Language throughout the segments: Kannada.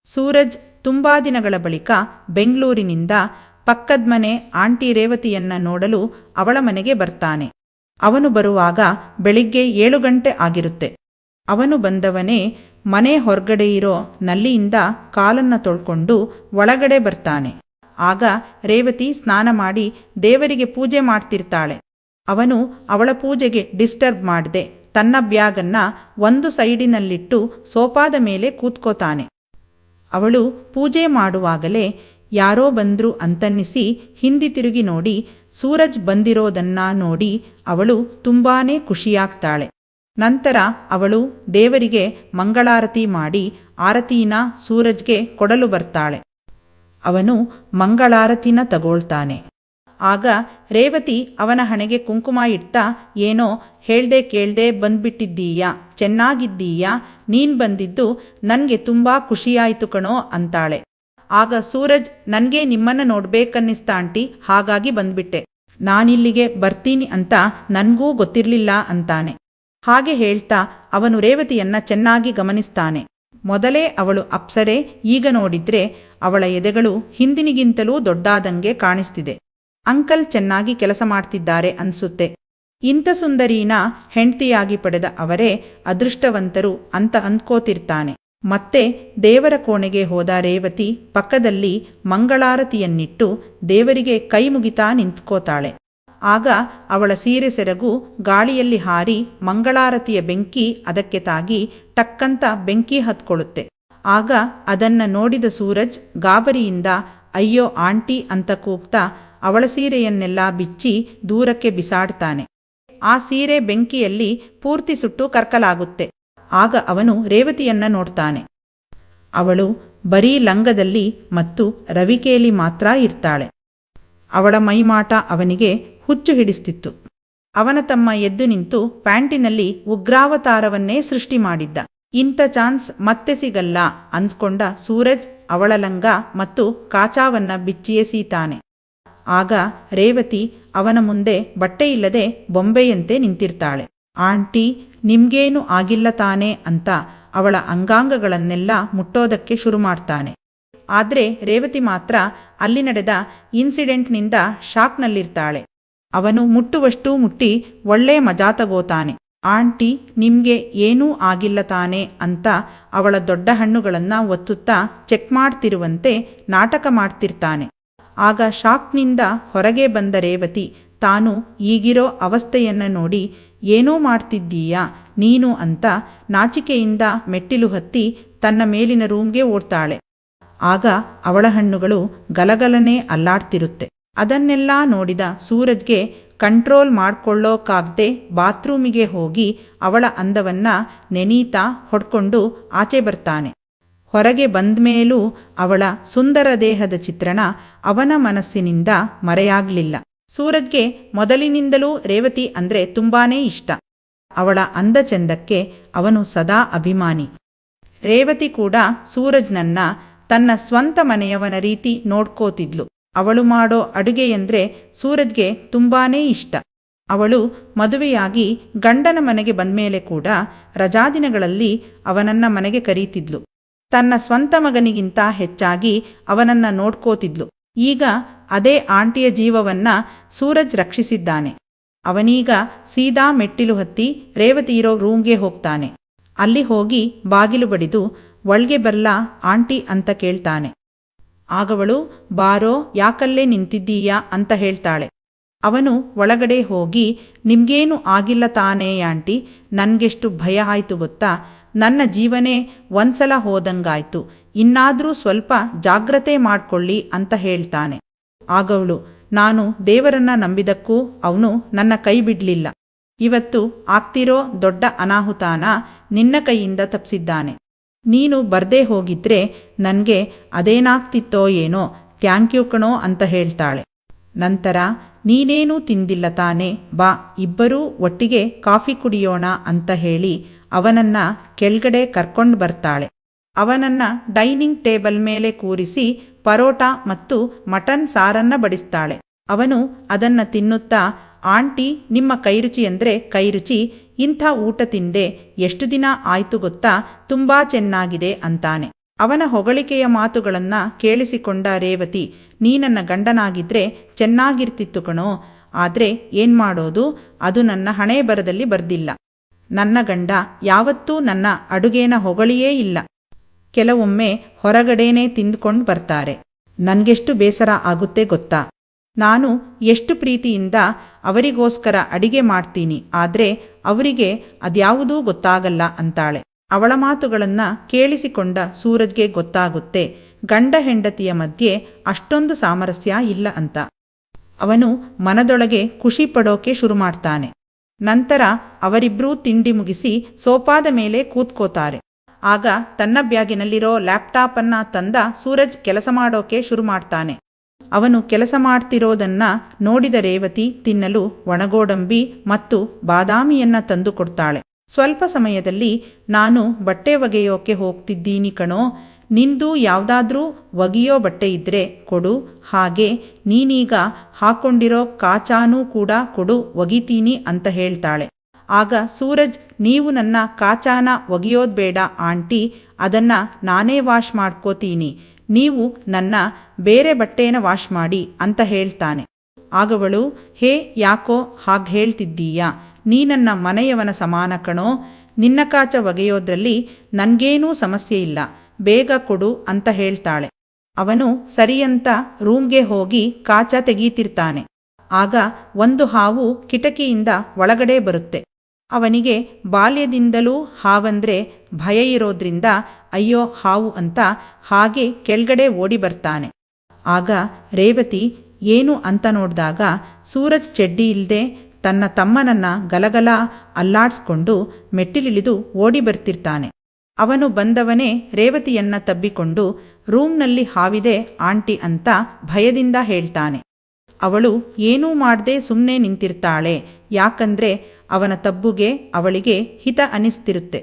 ಸೂರಜ್ ತುಂಬಾ ದಿನಗಳ ಬಳಿಕ ಬೆಂಗಳೂರಿನಿಂದ ಪಕ್ಕದ ಮನೆ ಆಂಟಿ ರೇವತಿಯನ್ನ ನೋಡಲು ಅವಳ ಮನೆಗೆ ಬರ್ತಾನೆ. ಅವನು ಬರುವಾಗ ಬೆಳಿಗ್ಗೆ 7 ಗಂಟೆ ಆಗಿರುತ್ತೆ. ಅವನು ಬಂದವನೇ ಮನೆ ಹೊರಗಡೆ ಇರೋ ನಲ್ಲಿಯಿಂದ ಕಾಲನ್ನ ತೊಳ್ಕೊಂಡು ಒಳಗಡೆ ಬರ್ತಾನೆ. ಆಗ ರೇವತಿ ಸ್ನಾನ ಮಾಡಿ ದೇವರಿಗೆ ಪೂಜೆ ಮಾಡ್ತಿರ್ತಾಳೆ. ಅವನು ಅವಳ ಪೂಜೆಗೆ ಡಿಸ್ಟರ್ಬ್ ಮಾಡದೆ ತನ್ನ ಬ್ಯಾಗನ್ನ ಒಂದು ಸೈಡಿನಲ್ಲಿಟ್ಟು ಸೋಫಾದ ಮೇಲೆ ಕೂತ್ಕೋತಾನೆ. ಅವಳು ಪೂಜೆ ಮಾಡುವಾಗಲೇ ಯಾರೋ ಬಂದ್ರು ಅಂತನ್ನಿಸಿ ಹಿಂದಿ ತಿರುಗಿ ನೋಡಿ ಸೂರಜ್ ಬಂದಿರೋದನ್ನ ನೋಡಿ ಅವಳು ತುಂಬಾನೇ ಖುಷಿಯಾಗ್ತಾಳೆ. ನಂತರ ಅವಳು ದೇವರಿಗೆ ಮಂಗಳಾರತಿ ಮಾಡಿ ಆರತಿನ ಸೂರಜ್ಗೆ ಕೊಡಲು ಬರ್ತಾಳೆ. ಅವನು ಮಂಗಳಾರತಿನ ತಗೊಳ್ತಾನೆ. ಆಗ ರೇವತಿ ಅವನ ಹಣೆಗೆ ಕುಂಕುಮ ಇಡ್ತಾ, ಏನೋ ಹೇಳ್ದೆ ಕೇಳ್ದೆ ಬಂದ್ಬಿಟ್ಟಿದ್ದೀಯಾ, ಚೆನ್ನಾಗಿದ್ದೀಯಾ, ನೀನ್ ಬಂದಿದ್ದು ನನ್ಗೆ ತುಂಬಾ ಖುಷಿಯಾಯಿತು ಕಣೋ ಅಂತಾಳೆ. ಆಗ ಸೂರಜ್, ನನ್ಗೆ ನಿಮ್ಮನ್ನ ನೋಡ್ಬೇಕನ್ನಿಸ್ತಾ ಆಂಟಿ, ಹಾಗಾಗಿ ಬಂದ್ಬಿಟ್ಟೆ. ನಾನಿಲ್ಲಿಗೆ ಬರ್ತೀನಿ ಅಂತ ನನ್ಗೂ ಗೊತ್ತಿರ್ಲಿಲ್ಲ ಅಂತಾನೆ. ಹಾಗೆ ಹೇಳ್ತಾ ಅವನು ರೇವತಿಯನ್ನ ಚೆನ್ನಾಗಿ ಗಮನಿಸ್ತಾನೆ. ಮೊದಲೇ ಅವಳು ಅಪ್ಸರೆ, ಈಗ ನೋಡಿದ್ರೆ ಅವಳ ಎದೆಗಳು ಹಿಂದಿನಿಗಿಂತಲೂ ದೊಡ್ಡಾದಂಗೆ ಕಾಣಿಸ್ತಿದೆ. ಅಂಕಲ್ ಚೆನ್ನಾಗಿ ಕೆಲಸ ಮಾಡ್ತಿದ್ದಾರೆ ಅನ್ಸುತ್ತೆ. ಇಂಥ ಸುಂದರಿನ ಹೆಂಡ್ತಿಯಾಗಿ ಪಡೆದ ಅವರೇ ಅದೃಷ್ಟವಂತರು ಅಂತ ಅಂದ್ಕೋತಿರ್ತಾನೆ. ಮತ್ತೆ ದೇವರ ಕೋಣೆಗೆ ಹೋದ ರೇವತಿ ಪಕ್ಕದಲ್ಲಿ ಮಂಗಳಾರತಿಯನ್ನಿಟ್ಟು ದೇವರಿಗೆ ಕೈ ಮುಗಿತಾ ನಿಂತ್ಕೋತಾಳೆ. ಆಗ ಅವಳ ಸೀರೆ ಸೆರಗು ಗಾಳಿಯಲ್ಲಿ ಹಾರಿ ಮಂಗಳಾರತಿಯ ಬೆಂಕಿ ಅದಕ್ಕೆ ತಾಗಿ ಟಕ್ಕಂತ ಬೆಂಕಿ ಹತ್ಕೊಳ್ಳುತ್ತೆ. ಆಗ ಅದನ್ನ ನೋಡಿದ ಸೂರಜ್ ಗಾಬರಿಯಿಂದ ಅಯ್ಯೋ ಆಂಟಿ ಅಂತ ಕೂಗ್ತಾ ಅವಳ ಸೀರೆಯನ್ನೆಲ್ಲ ಬಿಚ್ಚಿ ದೂರಕ್ಕೆ ಬಿಸಾಡ್ತಾನೆ. ಆ ಸೀರೆ ಬೆಂಕಿಯಲ್ಲಿ ಪೂರ್ತಿ ಸುಟ್ಟು ಕರ್ಕಲಾಗುತ್ತೆ. ಆಗ ಅವನು ರೇವತಿಯನ್ನ ನೋಡ್ತಾನೆ. ಅವಳು ಬರೀ ಲಂಗದಲ್ಲಿ ಮತ್ತು ರವಿಕೆಯಲ್ಲಿ ಮಾತ್ರ ಇರ್ತಾಳೆ. ಅವಳ ಮೈಮಾಟ ಅವನಿಗೆ ಹುಚ್ಚು ಹಿಡಿಸ್ತಿತ್ತು. ಅವನ ತಮ್ಮ ಎದ್ದು ನಿಂತು ಪ್ಯಾಂಟಿನಲ್ಲಿ ಉಗ್ರಾವತಾರವನ್ನೇ ಸೃಷ್ಟಿ ಮಾಡಿದ್ದ. ಇಂಥ ಚಾನ್ಸ್ ಮತ್ತೆ ಸಿಗಲ್ಲ ಅಂದ್ಕೊಂಡ ಸೂರಜ್ ಅವಳ ಲಂಗ ಮತ್ತು ಕಾಚಾವನ್ನ ಬಿಚ್ಚಿಯೆಸೀತಾನೆ. ಆಗ ರೇವತಿ ಅವನ ಮುಂದೆ ಬಟ್ಟೆಯಿಲ್ಲದೆ ಬೊಂಬೆಯಂತೆ ನಿಂತಿರ್ತಾಳೆ. ಆಂಟಿ, ನಿಮ್ಗೇನು ಆಗಿಲ್ಲ ತಾನೆ ಅಂತ ಅವಳ ಅಂಗಾಂಗಗಳನ್ನೆಲ್ಲ ಮುಟ್ಟೋದಕ್ಕೆ ಶುರು ಮಾಡ್ತಾನೆ. ಆದ್ರೆ ರೇವತಿ ಮಾತ್ರ ಅಲ್ಲಿ ನಡೆದ ಇನ್ಸಿಡೆಂಟ್ನಿಂದ ಶಾಕ್ನಲ್ಲಿರ್ತಾಳೆ. ಅವನು ಮುಟ್ಟುವಷ್ಟು ಮುಟ್ಟಿ ಒಳ್ಳೆ ಮಜಾ ತಗೋತಾನೆ. ಆಂಟಿ, ನಿಮ್ಗೆ ಏನೂ ಆಗಿಲ್ಲ ತಾನೆ ಅಂತ ಅವಳ ದೊಡ್ಡ ಹಣ್ಣುಗಳನ್ನ ಒತ್ತುತ್ತಾ ಚೆಕ್ ಮಾಡ್ತಿರುವಂತೆ ನಾಟಕ ಮಾಡ್ತಿರ್ತಾನೆ. ಆಗ ಶಾಕ್ನಿಂದ ಹೊರಗೆ ಬಂದ ರೇವತಿ ತಾನು ಈಗಿರೋ ಅವಸ್ಥೆಯನ್ನ ನೋಡಿ, ಏನೋ ಮಾಡ್ತಿದ್ದೀಯಾ ನೀನು ಅಂತ ನಾಚಿಕೆಯಿಂದ ಮೆಟ್ಟಿಲು ಹತ್ತಿ ತನ್ನ ಮೇಲಿನ ರೂಮ್ಗೆ ಓಡ್ತಾಳೆ. ಆಗ ಅವಳ ಹಣ್ಣುಗಳು ಗಲಗಲನೆ ಅಲ್ಲಾಡ್ತಿರುತ್ತೆ. ಅದನ್ನೆಲ್ಲ ನೋಡಿದ ಸೂರಜ್ಗೆ ಕಂಟ್ರೋಲ್ ಮಾಡ್ಕೊಳ್ಳೋಕಾಗ್ದೆ ಬಾತ್ರೂಮಿಗೆ ಹೋಗಿ ಅವಳ ಅಂದವನ್ನ ನೆನೀತಾ ಹೊಡ್ಕೊಂಡು ಆಚೆ ಬರ್ತಾನೆ. ಹೊರಗೆ ಬಂದ್ಮೇಲೂ ಅವಳ ಸುಂದರ ದೇಹದ ಚಿತ್ರಣ ಅವನ ಮನಸ್ಸಿನಿಂದ ಮರೆಯಾಗ್ಲಿಲ್ಲ. ಸೂರಜ್ಗೆ ಮೊದಲಿನಿಂದಲೂ ರೇವತಿ ಅಂದ್ರೆ ತುಂಬಾನೇ ಇಷ್ಟ. ಅವಳ ಅಂದ ಚೆಂದಕ್ಕೆ ಅವನು ಸದಾ ಅಭಿಮಾನಿ. ರೇವತಿ ಕೂಡ ಸೂರಜ್ನನ್ನ ತನ್ನ ಸ್ವಂತ ಮನೆಯವನ ರೀತಿ ನೋಡ್ಕೋತಿದ್ಲು. ಅವಳು ಮಾಡೋ ಅಡುಗೆಯಂದ್ರೆ ಸೂರಜ್ಗೆ ತುಂಬಾನೇ ಇಷ್ಟ. ಅವಳು ಮದುವೆಯಾಗಿ ಗಂಡನ ಮನೆಗೆ ಬಂದ್ಮೇಲೆ ಕೂಡ ರಜಾದಿನಗಳಲ್ಲಿ ಅವನನ್ನ ಮನೆಗೆ ಕರೀತಿದ್ಲು. ತನ್ನ ಸ್ವಂತ ಮಗನಿಗಿಂತ ಹೆಚ್ಚಾಗಿ ಅವನನ್ನ ನೋಡ್ಕೋತಿದ್ಲು. ಈಗ ಅದೇ ಆಂಟಿಯ ಜೀವವನ್ನ ಸೂರಜ್ ರಕ್ಷಿಸಿದ್ದಾನೆ. ಅವನೀಗ ಸೀದಾ ಮೆಟ್ಟಿಲು ಹತ್ತಿ ರೇವತಿ ಇರೋ ರೂಮ್ಗೆ ಹೋಗ್ತಾನೆ. ಅಲ್ಲಿ ಹೋಗಿ ಬಾಗಿಲು ಬಡಿದು ಒಳ್ಗೆ ಬರ್ಲಾ ಆಂಟಿ ಅಂತ ಕೇಳ್ತಾನೆ. ಆಗವಳು ಬಾರೋ, ಯಾಕಲ್ಲೇ ನಿಂತಿದ್ದೀಯಾ ಅಂತ ಹೇಳ್ತಾಳೆ. ಅವನು ಒಳಗಡೆ ಹೋಗಿ, ನಿಮ್ಗೇನು ಆಗಿಲ್ಲ ತಾನೇ ಆಂಟಿ, ನನ್ಗೆಷ್ಟು ಭಯ ಆಯ್ತು ಗೊತ್ತಾ, ನನ್ನ ಜೀವನೇ ಒಂದ್ಸಲ ಹೋದಂಗಾಯ್ತು, ಇನ್ನಾದ್ರೂ ಸ್ವಲ್ಪ ಜಾಗ್ರತೆ ಮಾಡ್ಕೊಳ್ಳಿ ಅಂತ ಹೇಳ್ತಾನೆ. ಆಗವಳು, ನಾನು ದೇವರನ್ನ ನಂಬಿದಕ್ಕೂ ಅವನು ನನ್ನ ಕೈ ಬಿಡ್ಲಿಲ್ಲ. ಇವತ್ತು ಆಗ್ತಿರೋ ದೊಡ್ಡ ಅನಾಹುತಾನ ನಿನ್ನ ಕೈಯಿಂದ ತಪ್ಪಿಸಿದ್ದಾನೆ. ನೀನು ಬರ್ದೇ ಹೋಗಿದ್ರೆ ನನ್ಗೆ ಅದೇನಾಗ್ತಿತ್ತೋ ಏನೋ, ಥ್ಯಾಂಕ್ಯೂ ಕಣೋ ಅಂತ ಹೇಳ್ತಾಳೆ. ನಂತರ ನೀನೇನೂ ತಿಂದಿಲ್ಲ ತಾನೆ, ಬಾ ಇಬ್ಬರೂ ಒಟ್ಟಿಗೆ ಕಾಫಿ ಕುಡಿಯೋಣ ಅಂತ ಹೇಳಿ ಅವನನ್ನ ಕೆಳಗಡೆ ಕರ್ಕೊಂಡು ಬರ್ತಾಳೆ. ಅವನನ್ನ ಡೈನಿಂಗ್ ಟೇಬಲ್ ಮೇಲೆ ಕೂರಿಸಿ ಪರೋಟ ಮತ್ತು ಮಟನ್ ಸಾರನ್ನ ಬಡಿಸ್ತಾಳೆ. ಅವನು ಅದನ್ನ ತಿನ್ನುತ್ತಾ, ಆಂಟಿ, ನಿಮ್ಮ ಕೈರುಚಿ ಅಂದ್ರೆ ಕೈರುಚಿ, ಇಂಥ ಊಟ ತಿಂದೆ ಎಷ್ಟು ದಿನ ಆಯ್ತು ಗೊತ್ತಾ, ತುಂಬಾ ಚೆನ್ನಾಗಿದೆ ಅಂತಾನೆ. ಅವನ ಹೊಗಳಿಕೆಯ ಮಾತುಗಳನ್ನ ಕೇಳಿಸಿಕೊಂಡ ರೇವತಿ, ನೀ ನನ್ನ ಗಂಡನಾಗಿದ್ರೆ ಚೆನ್ನಾಗಿರ್ತಿತ್ತು ಕಣೋ, ಆದ್ರೆ ಏನ್ಮಾಡೋದು, ಅದು ನನ್ನ ಹಣೆ ಬರದಲ್ಲಿ ಬರ್ದಿಲ್ಲ. ನನ್ನ ಗಂಡ ಯಾವತ್ತೂ ನನ್ನ ಅಡುಗೆನ ಹೊಗಳಿಯೇ ಇಲ್ಲ. ಕೆಲವೊಮ್ಮೆ ಹೊರಗಡೆನೇ ತಿಂದ್ಕೊಂಡು ಬರ್ತಾರೆ. ನನ್ಗೆಷ್ಟು ಬೇಸರ ಆಗುತ್ತೆ ಗೊತ್ತಾ. ನಾನು ಎಷ್ಟು ಪ್ರೀತಿಯಿಂದ ಅವರಿಗೋಸ್ಕರ ಅಡಿಗೆ ಮಾಡ್ತೀನಿ, ಆದ್ರೆ ಅವರಿಗೆ ಅದ್ಯಾವುದೂ ಗೊತ್ತಾಗಲ್ಲ ಅಂತಾಳೆ. ಅವಳ ಮಾತುಗಳನ್ನ ಕೇಳಿಸಿಕೊಂಡ ಸೂರಜ್ಗೆ ಗೊತ್ತಾಗುತ್ತೆ ಗಂಡ ಹೆಂಡತಿಯ ಮಧ್ಯೆ ಅಷ್ಟೊಂದು ಸಾಮರಸ್ಯ ಇಲ್ಲ ಅಂತ. ಅವನು ಮನದೊಳಗೆ ಖುಷಿ ಪಡೋಕೆ ಶುರು ಮಾಡ್ತಾನೆ. ನಂತರ ಅವರಿಬ್ರೂ ತಿಂಡಿ ಮುಗಿಸಿ ಸೋಫಾದ ಮೇಲೆ ಕೂತ್ಕೋತಾರೆ. ಆಗ ತನ್ನ ಬ್ಯಾಗಿನಲ್ಲಿರೋ ಲ್ಯಾಪ್ಟಾಪ್ ಅನ್ನ ತಂದ ಸೂರಜ್ ಕೆಲಸ ಮಾಡೋಕೆ ಶುರು ಮಾಡ್ತಾನೆ. ಅವನು ಕೆಲಸ ಮಾಡ್ತಿರೋದನ್ನ ನೋಡಿದ ರೇವತಿ ತಿನ್ನಲು ಒಣಗೋಡಂಬಿ ಮತ್ತು ಬಾದಾಮಿಯನ್ನ ತಂದು ಕೊಡ್ತಾಳೆ. ಸ್ವಲ್ಪ ಸಮಯದಲ್ಲಿ, ನಾನು ಬಟ್ಟೆ ಒಗೆಯೋಕೆ ಹೋಗ್ತಿದ್ದೀನಿ ಕಣೋ, ನಿಂದು ಯಾವುದಾದ್ರೂ ಒಗೆಯೋ ಬಟ್ಟೆ ಇದ್ರೆ ಕೊಡು, ಹಾಗೆ ನೀನೀಗ ಹಾಕೊಂಡಿರೋ ಕಾಚಾನೂ ಕೂಡ ಕೊಡು, ಒಗಿತೀನಿ ಅಂತ ಹೇಳ್ತಾಳೆ. ಆಗ ಸೂರಜ್, ನೀವು ನನ್ನ ಕಾಚಾನ ಒಗೆಯೋದು ಬೇಡ ಆಂಟಿ, ಅದನ್ನ ನಾನೇ ವಾಶ್ ಮಾಡ್ಕೋತೀನಿ, ನೀವು ನನ್ನ ಬೇರೆ ಬಟ್ಟೆನ ವಾಶ್ ಮಾಡಿ ಅಂತ ಹೇಳ್ತಾನೆ. ಆಗವಳು, ಹೇ ಯಾಕೋ ಹಾಗೆ ಹೇಳ್ತಿದ್ದೀಯಾ, ನೀ ನನ್ನ ಮನೆಯವನ ಸಮಾನ ಕಣೋ, ನಿನ್ನ ಕಾಚ ಒಗೆಯೋದ್ರಲ್ಲಿ ನನ್ಗೇನೂ ಸಮಸ್ಯೆ ಇಲ್ಲ, ಬೇಗ ಕೊಡು ಅಂತ ಹೇಳ್ತಾಳೆ. ಅವನು ಸರಿಯಂತ ರೂಮ್ಗೆ ಹೋಗಿ ಕಾಚ ತೆಗೀತಿರ್ತಾನೆ. ಆಗ ಒಂದು ಹಾವು ಕಿಟಕಿಯಿಂದ ಒಳಗಡೆ ಬರುತ್ತೆ. ಅವನಿಗೆ ಬಾಲ್ಯದಿಂದಲೂ ಹಾವಂದ್ರೆ ಭಯ ಇರೋದ್ರಿಂದ ಅಯ್ಯೋ ಹಾವು ಅಂತ ಹಾಗೆ ಕೆಳಗಡೆ ಓಡಿ ಬರ್ತಾನೆ. ಆಗ ರೇವತಿ ಏನು ಅಂತ ನೋಡಿದಾಗ ಸೂರಜ್ ಚಡ್ಡಿ ಇಲ್ಲದೆ ತನ್ನ ತಮ್ಮನನ್ನ ಗಲಗಲ ಅಲ್ಲಾಡ್ಸ್ಕೊಂಡು ಮೆಟ್ಟಿಲಿಳಿದು ಓಡಿ ಬರ್ತಿರ್ತಾನೆ. ಅವನು ಬಂದವನೇ ರೇವತಿಯನ್ನ ತಬ್ಬಿಕೊಂಡು ರೂಮ್ನಲ್ಲಿ ಹಾವಿದೆ ಆಂಟಿ ಅಂತ ಭಯದಿಂದ ಹೇಳ್ತಾನೆ. ಅವಳು ಏನೂ ಮಾಡದೆ ಸುಮ್ಮನೆ ನಿಂತಿರ್ತಾಳೆ, ಯಾಕಂದ್ರೆ ಅವನ ತಬ್ಬುಗೆ ಅವಳಿಗೆ ಹಿತ ಅನಿಸ್ತಿರುತ್ತೆ.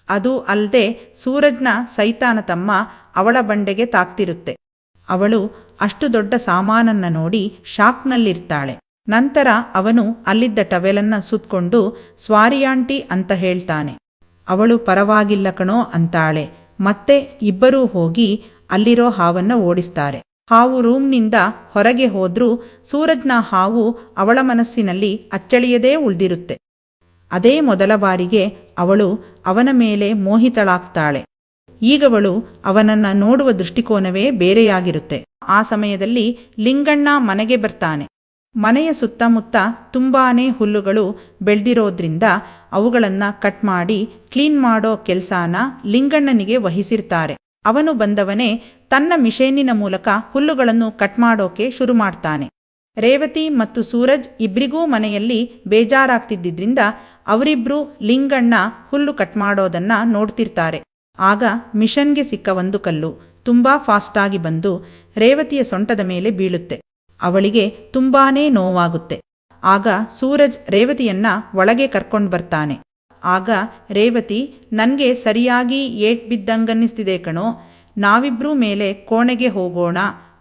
ಅದು ಅಲ್ಲದೆ ಸೂರಜ್ನ ಸೈತಾನ ತಮ್ಮ ಅವಳ ಬಂಡೆಗೆ ತಾಕ್ತಿರುತ್ತೆ. ಅವಳು ಅಷ್ಟು ದೊಡ್ಡ ಸಾಮಾನನ್ನ ನೋಡಿ ಶಾಕ್ನಲ್ಲಿರ್ತಾಳೆ. ನಂತರ ಅವನು ಅಲ್ಲಿದ್ದ ಟವೆಲನ್ನ ಸುತ್ಕೊಂಡು ಸ್ವಾರಿಯಾಂಟಿ ಅಂತ ಹೇಳ್ತಾನೆ. ಅವಳು ಪರವಾಗಿಲ್ಲ ಕಣೋ ಅಂತಾಳೆ. ಮತ್ತೆ ಇಬ್ಬರೂ ಹೋಗಿ ಅಲ್ಲಿರೋ ಹಾವನ್ನ ಓಡಿಸ್ತಾರೆ. ಹಾವು ರೂಮ್ನಿಂದ ಹೊರಗೆ ಹೋದ್ರೂ ಸೂರಜ್ನ ಹಾವು ಅವಳ ಮನಸ್ಸಿನಲ್ಲಿ ಅಚ್ಚಳಿಯದೇ ಉಳಿದಿರುತ್ತೆ. ಅದೇ ಮೊದಲ ಬಾರಿಗೆ ಅವಳು ಅವನ ಮೇಲೆ ಮೋಹಿತಳಾಗ್ತಾಳೆ. ಈಗವಳು ಅವನನ್ನ ನೋಡುವ ದೃಷ್ಟಿಕೋನವೇ ಬೇರೆಯಾಗಿರುತ್ತೆ. ಆ ಸಮಯದಲ್ಲಿ ಲಿಂಗಣ್ಣ ಮನೆಗೆ ಬರ್ತಾನೆ. ಮನೆಯ ಸುತ್ತಮುತ್ತ ತುಂಬಾನೇ ಹುಲ್ಲುಗಳು ಬೆಳೆದಿರೋದ್ರಿಂದ ಅವುಗಳನ್ನ ಕಟ್ ಮಾಡಿ ಕ್ಲೀನ್ ಮಾಡೋ ಕೆಲ್ಸಾನ ಲಿಂಗಣ್ಣನಿಗೆ ವಹಿಸಿರ್ತಾರೆ. ಅವನು ಬಂದವನೇ ತನ್ನ ಮಿಷೇನಿನ ಮೂಲಕ ಹುಲ್ಲುಗಳನ್ನು ಕಟ್ ಮಾಡೋಕೆ ಶುರು ಮಾಡ್ತಾನೆ. ರೇವತಿ ಮತ್ತು ಸೂರಜ್ ಇಬ್ರಿಗೂ ಮನೆಯಲ್ಲಿ ಬೇಜಾರಾಗ್ತಿದ್ದಿದ್ರಿಂದ ಅವರಿಬ್ರು ಲಿಂಗಣ್ಣ ಹುಲ್ಲು ಕಟ್ ಮಾಡೋದನ್ನ ನೋಡ್ತಿರ್ತಾರೆ. ಆಗ ಮಿಷನ್ಗೆ ಸಿಕ್ಕ ಒಂದು ಕಲ್ಲು ತುಂಬಾ ಫಾಸ್ಟಾಗಿ ಬಂದು ರೇವತಿಯ ಸೊಂಟದ ಮೇಲೆ ಬೀಳುತ್ತೆ. ಅವಳಿಗೆ ತುಂಬಾನೇ ನೋವಾಗುತ್ತೆ. ಆಗ ಸೂರಜ್ ರೇವತಿಯನ್ನ ಒಳಗೆ ಕರ್ಕೊಂಡು ಬರ್ತಾನೆ. ಆಗ ರೇವತಿ, ನನ್ಗೆ ಸರಿಯಾಗಿ ಏಟ್ ಬಿದ್ದಂಗನ್ನಿಸ್ತಿದೆ ಕಣೋ, ನಾವಿಬ್ರೂ ಮೇಲೆ ಕೋಣೆಗೆ ಹೋಗೋಣ,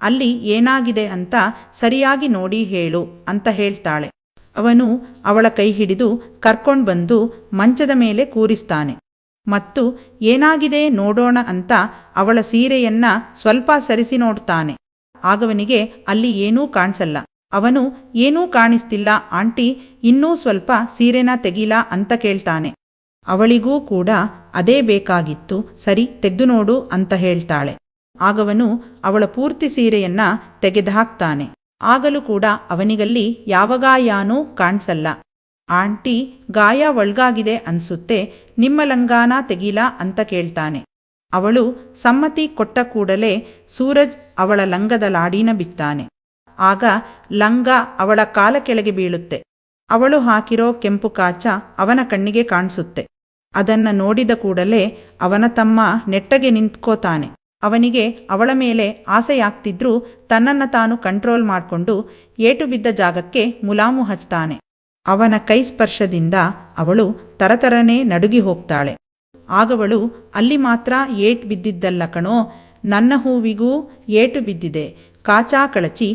ಅಲ್ಲಿ ಏನಾಗಿದೆ ಅಂತ ಸರಿಯಾಗಿ ನೋಡಿ ಹೇಳು ಅಂತ ಹೇಳ್ತಾಳೆ. ಅವನು ಅವಳ ಕೈ ಹಿಡಿದು ಕರ್ಕೊಂಡು ಬಂದು ಮಂಚದ ಮೇಲೆ ಕೂರಿಸ್ತಾನೆ ಮತ್ತು ಏನಾಗಿದೆ ನೋಡೋಣ ಅಂತ ಅವಳ ಸೀರೆಯನ್ನ ಸ್ವಲ್ಪ ಸರಿಸಿ ನೋಡ್ತಾನೆ. ಆಗವನಿಗೆ ಅಲ್ಲಿ ಏನೂ ಕಾಣಿಸಲ್ಲ. ಅವನು ಏನೂ ಕಾಣಿಸ್ತಿಲ್ಲ ಆಂಟಿ, ಇನ್ನೂ ಸ್ವಲ್ಪ ಸೀರೆನ ತೆಗೀಲಾ ಅಂತ ಕೇಳ್ತಾನೆ. ಅವಳಿಗೂ ಕೂಡ ಅದೇ ಬೇಕಾಗಿತ್ತು, ಸರಿ ತೆಗೆದು ನೋಡು ಅಂತ ಹೇಳ್ತಾಳೆ. ಆಗವನು ಅವಳ ಪೂರ್ತಿ ಸೀರೆಯನ್ನ ತೆಗೆದುಹಾಕ್ತಾನೆ. ಆಗಲೂ ಕೂಡ ಅವನಿಗಲ್ಲಿ ಯಾವ ಗಾಯಾನೂ ಕಾಣಿಸಲ್ಲ. ಆಂಟಿ, ಗಾಯ ಒಳ್ಗಾಗಿದೆ ಅನ್ಸುತ್ತೆ, ನಿಮ್ಮ ಲಂಗಾನ ತೆಗೀಲಾ ಅಂತ ಕೇಳ್ತಾನೆ. ಅವಳು ಸಮ್ಮತಿ ಕೊಟ್ಟ ಕೂಡಲೇ ಸೂರಜ್ ಅವಳ ಲಂಗದ ಲಾಡಿನ ಬಿತ್ತಾನೆ. ಆಗ ಲಂಗ ಅವಳ ಕಾಲ ಕೆಳಗೆ ಬೀಳುತ್ತೆ. ಅವಳು ಹಾಕಿರೋ ಕೆಂಪು ಕಾಚ ಅವನ ಕಣ್ಣಿಗೆ ಕಾಣಿಸುತ್ತೆ. ಅದನ್ನ ನೋಡಿದ ಕೂಡಲೇ ಅವನ ತಮ್ಮ ನೆಟ್ಟಗೆ ನಿಂತ್ಕೋತಾನೆ. ಅವನಿಗೆ ಅವಳ ಮೇಲೆ ಆಸೆಯಾಗ್ತಿದ್ರೂ ತನ್ನನ್ನು ತಾನು ಕಂಟ್ರೋಲ್ ಮಾಡಿಕೊಂಡು ಏಟು ಬಿದ್ದ ಜಾಗಕ್ಕೆ ಮುಲಾಮು ಹಚ್ತಾನೆ. ಅವನ ಕೈ ಸ್ಪರ್ಶದಿಂದ ಅವಳು ತರತರನೇ ನಡುಗಿ ಹೋಗ್ತಾಳೆ. ಆಗವಳು, ಅಲ್ಲಿ ಮಾತ್ರ ಏಟು ಬಿದ್ದಿದ್ದಲ್ಲ ಕಣೋ, ನನ್ನ ಹೂವಿಗೂ ಏಟು ಬಿದ್ದಿದೆ, ಕಾಚಾ ಕಳಚಿ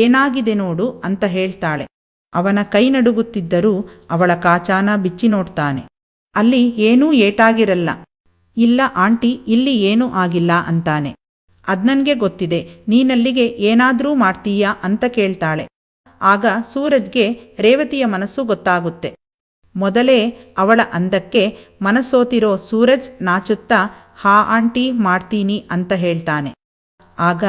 ಏನಾಗಿದೆ ನೋಡು ಅಂತ ಹೇಳ್ತಾಳೆ. ಅವನ ಕೈ ನಡುಗುತ್ತಿದ್ದರೂ ಅವಳ ಕಾಚಾನ ಬಿಚ್ಚಿ ನೋಡ್ತಾನೆ. ಅಲ್ಲಿ ಏನೂ ಏಟಾಗಿರಲ್ಲ. ಇಲ್ಲ ಆಂಟಿ, ಇಲ್ಲಿ ಏನೂ ಆಗಿಲ್ಲ ಅಂತಾನೆ. ಅದ್ನನ್ಗೆ ಗೊತ್ತಿದೆ, ನೀನಲ್ಲಿಗೆ ಏನಾದ್ರೂ ಮಾಡ್ತೀಯಾ ಅಂತ ಕೇಳ್ತಾಳೆ. ಆಗ ಸೂರಜ್ಗೆ ರೇವತಿಯ ಮನಸ್ಸು ಗೊತ್ತಾಗುತ್ತೆ. ಮೊದಲೇ ಅವಳ ಅಂದಕ್ಕೆ ಮನಸ್ಸೋತಿರೋ ಸೂರಜ್ ನಾಚುತ್ತಾ ಹಾ ಆಂಟಿ ಮಾಡ್ತೀನಿ ಅಂತ ಹೇಳ್ತಾನೆ. ಆಗ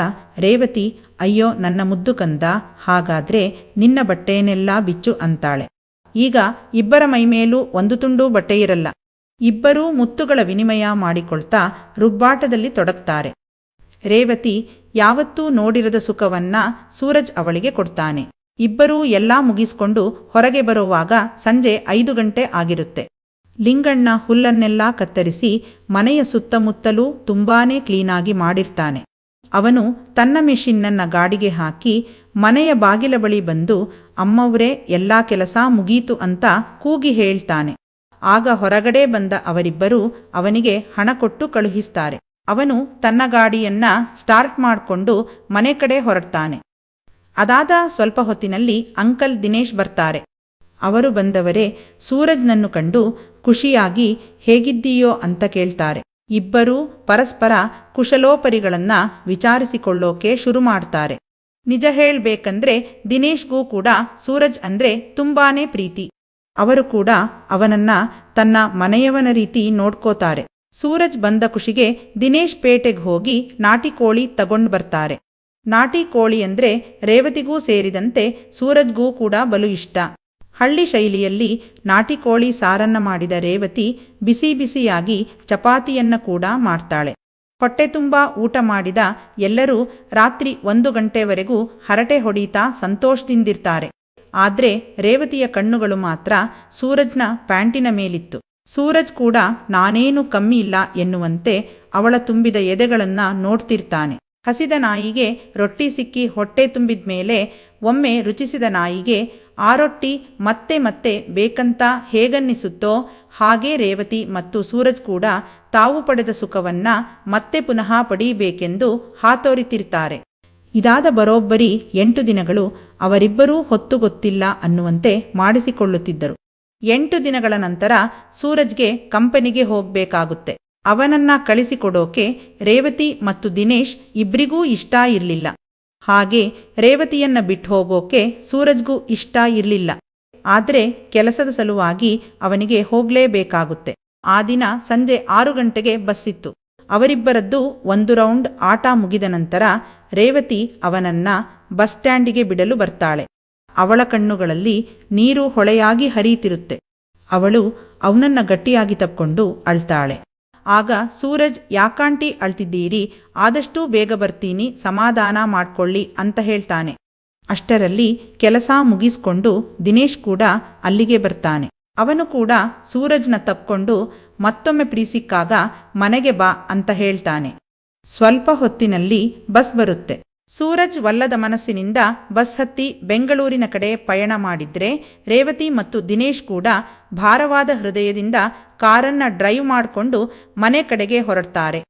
ರೇವತಿ, ಅಯ್ಯೋ ನನ್ನ ಮುದ್ದು ಕಂದ, ಹಾಗಾದ್ರೆ ನಿನ್ನ ಬಟ್ಟೆಯನ್ನೆಲ್ಲ ಬಿಚ್ಚು ಅಂತಾಳೆ. ಈಗ ಇಬ್ಬರ ಮೈಮೇಲೂ ಒಂದು ತುಂಡು ಬಟ್ಟೆಯಿರಲ್ಲ. ಇಬ್ಬರೂ ಮುತ್ತುಗಳ ವಿನಿಮಯ ಮಾಡಿಕೊಳ್ತಾ ರುಬ್ಬಾಟದಲ್ಲಿ ತೊಡಗ್ತಾರೆ. ರೇವತಿ ಯಾವತ್ತೂ ನೋಡಿರದ ಸುಖವನ್ನ ಸೂರಜ್ ಅವಳಿಗೆ ಕೊಡ್ತಾನೆ. ಇಬ್ಬರೂ ಎಲ್ಲಾ ಮುಗಿಸ್ಕೊಂಡು ಹೊರಗೆ ಬರುವಾಗ ಸಂಜೆ 5 ಗಂಟೆ ಆಗಿರುತ್ತೆ. ಲಿಂಗಣ್ಣ ಹುಲ್ಲನ್ನೆಲ್ಲ ಕತ್ತರಿಸಿ ಮನೆಯ ಸುತ್ತಮುತ್ತಲೂ ತುಂಬಾನೇ ಕ್ಲೀನಾಗಿ ಮಾಡಿರ್ತಾನೆ. ಅವನು ತನ್ನ ಮೆಷಿನ್ನನ್ನ ಗಾಡಿಗೆ ಹಾಕಿ ಮನೆಯ ಬಾಗಿಲ ಬಳಿ ಬಂದು, ಅಮ್ಮವ್ರೇ ಎಲ್ಲಾ ಕೆಲಸ ಮುಗೀತು ಅಂತ ಕೂಗಿ ಹೇಳ್ತಾನೆ. ಆಗ ಹೊರಗಡೆ ಬಂದ ಅವರಿಬ್ಬರೂ ಅವನಿಗೆ ಹಣ ಕೊಟ್ಟು ಕಳುಹಿಸ್ತಾರೆ. ಅವನು ತನ್ನ ಗಾಡಿಯನ್ನ ಸ್ಟಾರ್ಟ್ ಮಾಡಿಕೊಂಡು ಮನೆ ಕಡೆ ಹೊರಡ್ತಾನೆ. ಅದಾದ ಸ್ವಲ್ಪ ಹೊತ್ತಿನಲ್ಲಿ ಅಂಕಲ್ ದಿನೇಶ್ ಬರ್ತಾರೆ. ಅವರು ಬಂದವರೇ ಸೂರಜ್ನನ್ನು ಕಂಡು ಖುಷಿಯಾಗಿ ಹೇಗಿದ್ದೀಯೋ ಅಂತ ಕೇಳ್ತಾರೆ. ಇಬ್ಬರೂ ಪರಸ್ಪರ ಕುಶಲೋಪರಿಗಳನ್ನ ವಿಚಾರಿಸಿಕೊಳ್ಳೋಕೆ ಶುರು ಮಾಡ್ತಾರೆ. ನಿಜ ಹೇಳ್ಬೇಕಂದ್ರೆ ದಿನೇಶ್ಗೂ ಕೂಡ ಸೂರಜ್ ಅಂದ್ರೆ ತುಂಬಾನೇ ಪ್ರೀತಿ. ಅವರು ಕೂಡ ಅವನನ್ನ ತನ್ನ ಮನೆಯವನ ರೀತಿ ನೋಡ್ಕೋತಾರೆ. ಸೂರಜ್ ಬಂದ ಖುಷಿಗೆ ದಿನೇಶ್ ಪೇಟೆಗೆ ಹೋಗಿ ನಾಟಿ ಕೋಳಿ ತಗೊಂಡು ಬರ್ತಾರೆ. ನಾಟಿ ಕೋಳಿ ಅಂದ್ರೆ ರೇವತಿಗೂ ಸೇರಿದಂತೆ ಸೂರಜ್ಗೂ ಕೂಡ ಬಲು ಇಷ್ಟ. ಹಳ್ಳಿ ಶೈಲಿಯಲ್ಲಿ ನಾಟಿ ಕೋಳಿ ಸಾರನ್ನ ಮಾಡಿದ ರೇವತಿ ಬಿಸಿ ಬಿಸಿಯಾಗಿ ಚಪಾತಿಯನ್ನ ಕೂಡ ಮಾಡ್ತಾಳೆ. ಹೊಟ್ಟೆ ತುಂಬಾ ಊಟ ಮಾಡಿದ ಎಲ್ಲರೂ ರಾತ್ರಿ 1 ಗಂಟೆವರೆಗೂ ಹರಟೆ ಹೊಡೀತಾ ಸಂತೋಷದಿಂದಿರ್ತಾರೆ. ಆದ್ರೆ ರೇವತಿಯ ಕಣ್ಣುಗಳು ಮಾತ್ರ ಸೂರಜ್ನ ಪ್ಯಾಂಟಿನ ಮೇಲಿತ್ತು. ಸೂರಜ್ ಕೂಡ ನಾನೇನು ಕಮ್ಮಿ ಇಲ್ಲ ಎನ್ನುವಂತೆ ಅವಳ ತುಂಬಿದ ಎದೆಗಳನ್ನ ನೋಡ್ತಿರ್ತಾನೆ. ಹಸಿದ ನಾಯಿಗೆ ರೊಟ್ಟಿ ಸಿಕ್ಕಿ ಹೊಟ್ಟೆ ತುಂಬಿದ್ಮೇಲೆ ಒಮ್ಮೆ ರುಚಿಸಿದ ನಾಯಿಗೆ ಆ ರೊಟ್ಟಿ ಮತ್ತೆ ಮತ್ತೆ ಬೇಕಂತ ಹೇಗನ್ನಿಸುತ್ತೋ ಹಾಗೇ ರೇವತಿ ಮತ್ತು ಸೂರಜ್ ಕೂಡ ತಾವು ಪಡೆದ ಸುಖವನ್ನ ಮತ್ತೆ ಪುನಃ ಪಡೀಬೇಕೆಂದು ಹಾತೊರಿತಿರ್ತಾರೆ. ಇದಾದ ಬರೋಬ್ಬರಿ 8 ದಿನಗಳು ಅವರಿಬ್ಬರೂ ಹೊತ್ತು ಗೊತ್ತಿಲ್ಲ ಅನ್ನುವಂತೆ ಮಾಡಿಸಿಕೊಳ್ಳುತ್ತಿದ್ದರು. 8 ದಿನಗಳ ನಂತರ ಸೂರಜ್ಗೆ ಕಂಪನಿಗೆ ಹೋಗ್ಬೇಕಾಗುತ್ತೆ. ಅವನನ್ನ ಕಳಿಸಿಕೊಡೋಕೆ ರೇವತಿ ಮತ್ತು ದಿನೇಶ್ ಇಬ್ರಿಗೂ ಇಷ್ಟ ಇರಲಿಲ್ಲ. ಹಾಗೆ ರೇವತಿಯನ್ನ ಬಿಟ್ಟು ಹೋಗೋಕೆ ಸೂರಜ್ಗೂ ಇಷ್ಟ ಇರಲಿಲ್ಲ. ಆದ್ರೆ ಕೆಲಸದ ಸಲುವಾಗಿ ಅವನಿಗೆ ಹೋಗ್ಲೇಬೇಕಾಗುತ್ತೆ. ಆ ದಿನ ಸಂಜೆ 6 ಗಂಟೆಗೆ ಬಸ್ಸಿತ್ತು. ಅವರಿಬ್ಬರದ್ದು 1 ರೌಂಡ್ ಆಟ ಮುಗಿದ ನಂತರ ರೇವತಿ ಅವನನ್ನ ಬಸ್ ಸ್ಟ್ಯಾಂಡಿಗೆ ಬಿಡಲು ಬರ್ತಾಳೆ. ಅವಳ ಕಣ್ಣುಗಳಲ್ಲಿ ನೀರು ಹೊಳೆಯಾಗಿ ಹರಿಯುತ್ತಿರುತ್ತೆ. ಅವಳು ಅವನನ್ನ ಗಟ್ಟಿಯಾಗಿ ತಪ್ಕೊಂಡು ಅಳ್ತಾಳೆ. ಆಗ ಸೂರಜ್, ಯಾಕಾಂಟಿ ಅಳ್ತಿದ್ದೀರಿ, ಆದಷ್ಟು ಬೇಗ ಬರ್ತೀನಿ, ಸಮಾಧಾನ ಮಾಡ್ಕೊಳ್ಳಿ ಅಂತ ಹೇಳ್ತಾನೆ. ಅಷ್ಟರಲ್ಲಿ ಕೆಲಸ ಮುಗಿಸ್ಕೊಂಡು ದಿನೇಶ್ ಕೂಡ ಅಲ್ಲಿಗೆ ಬರ್ತಾನೆ. ಅವನು ಕೂಡ ಸೂರಜ್ನ ತಪ್ಕೊಂಡು ಮತ್ತೊಮ್ಮೆ ಪ್ರೀಸಿಕ್ಕಾಗ ಮನೆಗೆ ಬಾ ಅಂತ ಹೇಳ್ತಾನೆ. ಸ್ವಲ್ಪ ಹೊತ್ತಿನಲ್ಲಿ ಬಸ್ ಬರುತ್ತೆ. ಸೂರಜ್ ವಲ್ಲದ ಮನಸ್ಸಿನಿಂದ ಬಸ್ ಹತ್ತಿ ಬೆಂಗಳೂರಿನ ಕಡೆ ಪಯಣ ಮಾಡಿದ್ರೆ ರೇವತಿ ಮತ್ತು ದಿನೇಶ್ ಕೂಡ ಭಾರವಾದ ಹೃದಯದಿಂದ ಕಾರನ್ನ ಡ್ರೈವ್ ಮಾಡಿಕೊಂಡು ಮನೆ ಕಡೆಗೆ ಹೊರಡ್ತಾರೆ.